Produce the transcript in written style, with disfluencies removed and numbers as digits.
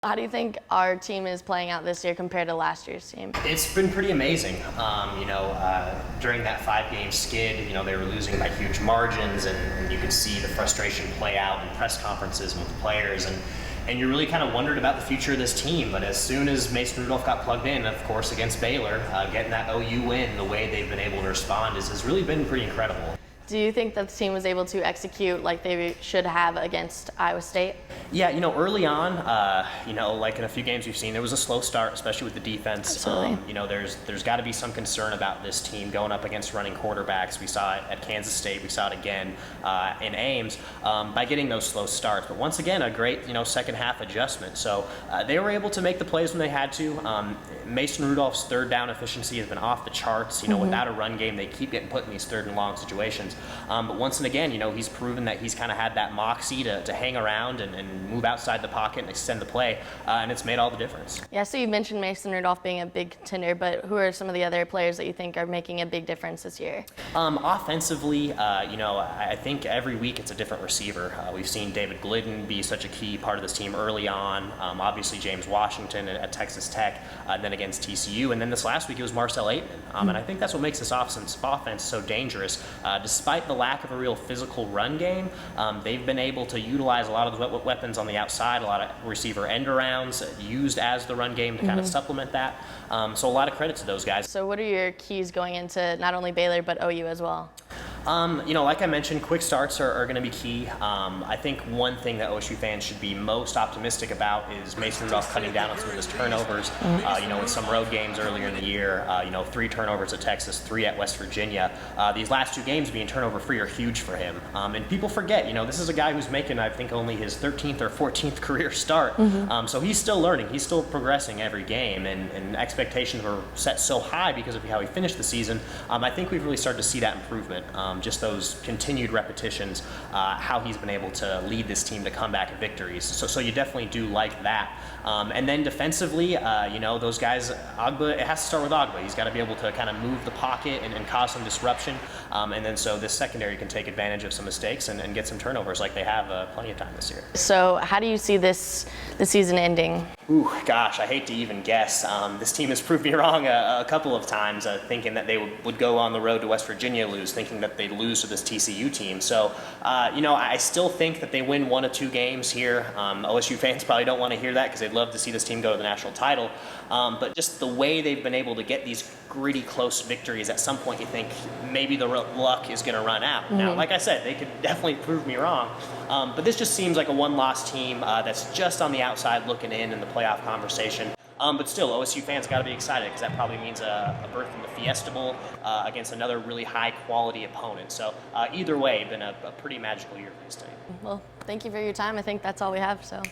How do you think our team is playing out this year compared to last year's team? It's been pretty amazing. During that 5-game skid, they were losing by huge margins, and you could see the frustration play out in press conferences with the players, and you really kind of wondered about the future of this team. But as soon as Mason Rudolph got plugged in, of course, against Baylor, getting that OU win, the way they've been able to respond has really been pretty incredible. Do you think that the team was able to execute like they should have against Iowa State? Yeah, early on, like in a few games we've seen, there was a slow start, especially with the defense. Absolutely. There's got to be some concern about this team going up against running quarterbacks. We saw it at Kansas State. We saw it again in Ames by getting those slow starts. But once again, a great, second half adjustment. So they were able to make the plays when they had to. Mason Rudolph's third down efficiency has been off the charts. Without a run game, they keep getting put in these third and long situations. But once and again, he's proven that he's kind of had that moxie to hang around and move outside the pocket and extend the play, and it's made all the difference. Yeah, so you mentioned Mason Rudolph being a big contender, but who are some of the other players that you think are making a big difference this year? Offensively, I think every week it's a different receiver. We've seen David Glidden be such a key part of this team early on. Obviously, James Washington at Texas Tech, then against TCU, and then this last week it was Marcel Aitman. And I think that's what makes this offense so dangerous. Despite the lack of a real physical run game, they've been able to utilize a lot of the weapons on the outside, a lot of receiver end arounds used as the run game to kind of supplement that. So a lot of credit to those guys. So what are your keys going into not only Baylor but OU as well? Like I mentioned, quick starts are going to be key. I think one thing that OSU fans should be most optimistic about is Mason Rudolph cutting down on some of his turnovers. In some road games earlier in the year, 3 turnovers at Texas, 3 at West Virginia. These last 2 games being turnover-free are huge for him. And people forget, this is a guy who's making, I think, only his 13th or 14th career start. So he's still learning. He's still progressing every game, and expectations were set so high because of how he finished the season. I think we've really started to see that improvement. Just those continued repetitions, how he's been able to lead this team to comeback victories. So you definitely do like that. And then defensively, those guys, Agba, it has to start with Agba. He's got to be able to kind of move the pocket and cause some disruption. And then so this secondary can take advantage of some mistakes and get some turnovers like they have plenty of time this year. So how do you see the season ending? Ooh, gosh, I hate to even guess. This team has proved me wrong a couple of times, thinking that they would go on the road to West Virginia, thinking that they'd lose to this TCU team. So, I still think that they win 1 or 2 games here. OSU fans probably don't want to hear that because they'd love to see this team go to the national title. But just the way they've been able to get these gritty, close victories, at some point you think maybe the luck is going to run out. Now, like I said, they could definitely prove me wrong. But this just seems like a one-loss team that's just on the outside looking in the playoff conversation. But still, OSU fans got to be excited because that probably means a berth in the Fiesta Bowl against another really high-quality opponent. So either way, been a pretty magical year for this team. Well, thank you for your time. I think that's all we have. So.